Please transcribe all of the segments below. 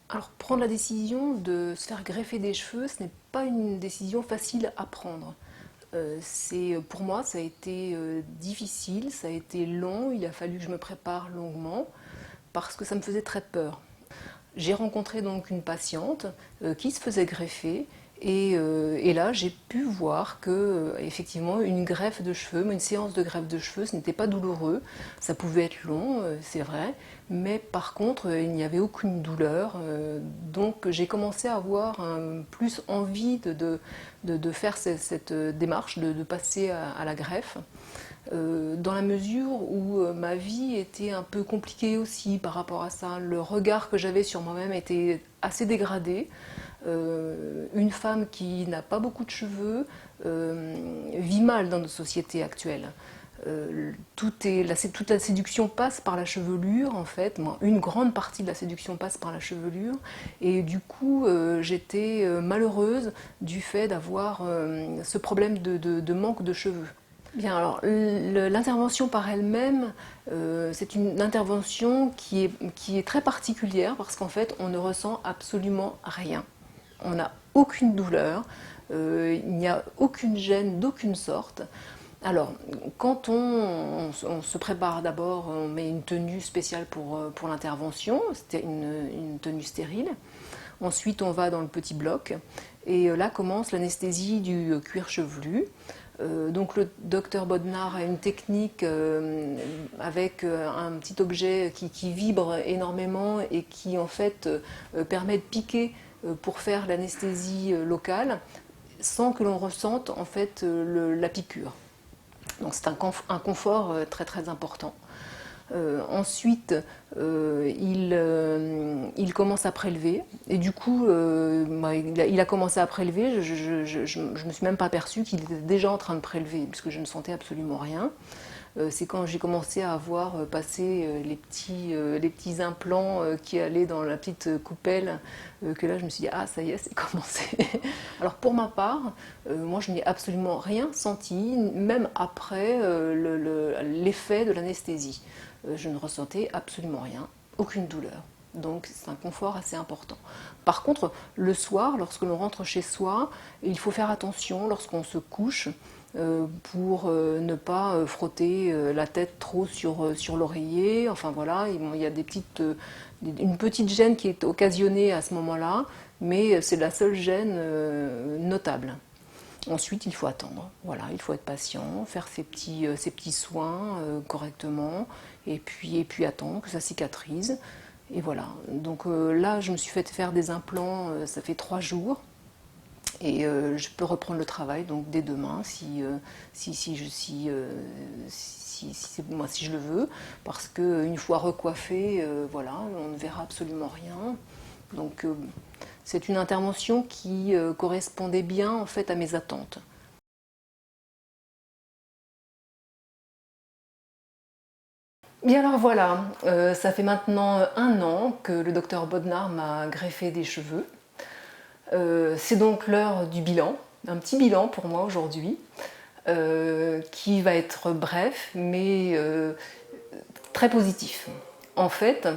Alors, prendre la décision de se faire greffer des cheveux, ce n'est pas une décision facile à prendre. Pour moi, ça a été difficile, ça a été long, il a fallu que je me prépare longuement parce que ça me faisait très peur. J'ai rencontré donc une patiente qui se faisait greffer et là j'ai pu voir que effectivement une greffe de cheveux, une séance de greffe de cheveux, ce n'était pas douloureux, ça pouvait être long, c'est vrai, mais par contre il n'y avait aucune douleur, donc j'ai commencé à avoir plus envie de faire cette démarche, de passer à la greffe. Dans la mesure où ma vie était un peu compliquée aussi par rapport à ça. Le regard que j'avais sur moi-même était assez dégradé. Une femme qui n'a pas beaucoup de cheveux vit mal dans notre société actuelle. Toute la séduction passe par la chevelure en fait, une grande partie de la séduction passe par la chevelure et du coup j'étais malheureuse du fait d'avoir ce problème de manque de cheveux. Bien, alors l'intervention par elle-même, c'est une intervention qui est très particulière parce qu'en fait, on ne ressent absolument rien. On n'a aucune douleur, il n'y a aucune gêne d'aucune sorte. Alors, quand on se prépare d'abord, on met une tenue spéciale pour l'intervention, c'était une tenue stérile. Ensuite, on va dans le petit bloc et là commence l'anesthésie du cuir chevelu. Donc le docteur Bodnar a une technique avec un petit objet qui vibre énormément et qui en fait permet de piquer pour faire l'anesthésie locale sans que l'on ressente en fait la piqûre. Donc c'est un confort très très important. Ensuite, il commence à prélever et du coup, il a commencé à prélever. Je me suis même pas aperçue qu'il était déjà en train de prélever puisque je ne sentais absolument rien. C'est quand j'ai commencé à avoir passé les petits implants qui allaient dans la petite coupelle que là je me suis dit ah ça y est c'est commencé. Alors pour ma part, moi je n'ai absolument rien senti, même après l'effet de l'anesthésie. Je ne ressentais absolument rien, aucune douleur. Donc c'est un confort assez important. Par contre, le soir, lorsque l'on rentre chez soi, il faut faire attention lorsqu'on se couche pour ne pas frotter la tête trop sur l'oreiller. Enfin voilà, il y a une petite gêne qui est occasionnée à ce moment-là, mais c'est la seule gêne notable. Ensuite, il faut attendre. Voilà, il faut être patient, faire ses petits soins correctement, et puis attendre que ça cicatrise. Et voilà. Donc là, je me suis fait faire des implants, ça fait 3 jours. Et je peux reprendre le travail donc dès demain si je le veux, parce qu'une fois recoiffée, voilà, on ne verra absolument rien. Donc c'est une intervention qui correspondait bien en fait à mes attentes. Bien alors voilà, ça fait maintenant 1 an que le docteur Bodnar m'a greffé des cheveux. C'est donc l'heure du bilan, un petit bilan pour moi aujourd'hui, qui va être bref mais très positif. En fait,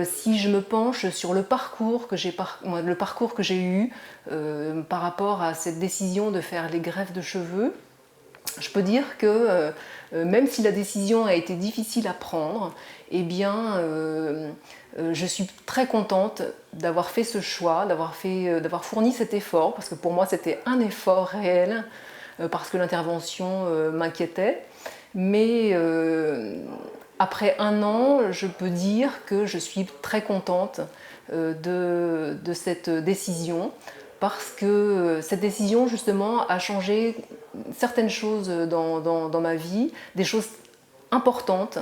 si je me penche sur le parcours que j'ai eu par rapport à cette décision de faire les greffes de cheveux, je peux dire que même si la décision a été difficile à prendre, eh bien, je suis très contente d'avoir fait ce choix, d'avoir fourni cet effort, parce que pour moi c'était un effort réel, parce que l'intervention m'inquiétait. Mais après 1 an, je peux dire que je suis très contente de cette décision, parce que cette décision justement a changé certaines choses dans ma vie, des choses importantes,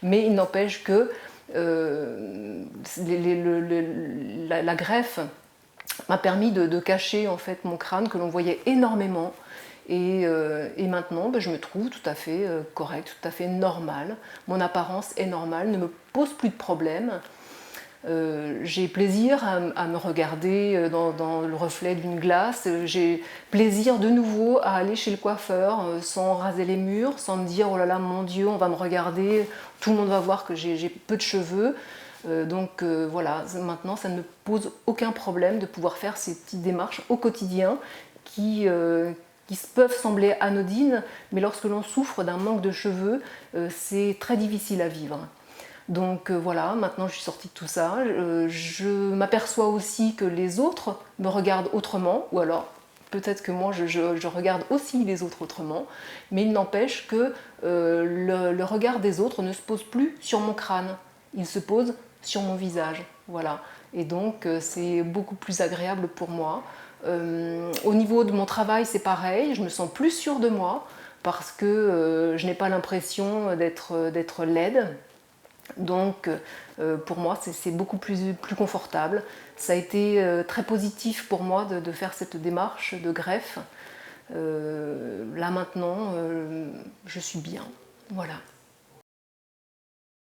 mais il n'empêche que la greffe m'a permis de cacher en fait mon crâne que l'on voyait énormément. Et maintenant, ben, je me trouve tout à fait correcte, tout à fait normale. Mon apparence est normale, ne me pose plus de problème. J'ai plaisir à me regarder dans le reflet d'une glace. J'ai plaisir de nouveau à aller chez le coiffeur sans raser les murs, sans me dire oh là là mon Dieu, on va me regarder, tout le monde va voir que j'ai peu de cheveux. Voilà, maintenant ça ne me pose aucun problème de pouvoir faire ces petites démarches au quotidien qui peuvent sembler anodines, mais lorsque l'on souffre d'un manque de cheveux, c'est très difficile à vivre. Voilà, maintenant je suis sortie de tout ça, je m'aperçois aussi que les autres me regardent autrement, ou alors peut-être que moi je regarde aussi les autres autrement, mais il n'empêche que le regard des autres ne se pose plus sur mon crâne, il se pose sur mon visage. Voilà. Et donc c'est beaucoup plus agréable pour moi. Au niveau de mon travail, c'est pareil, je me sens plus sûre de moi parce que je n'ai pas l'impression d'être laide. Pour moi, c'est beaucoup plus confortable. Ça a été très positif pour moi de faire cette démarche de greffe. Là maintenant, je suis bien. Voilà.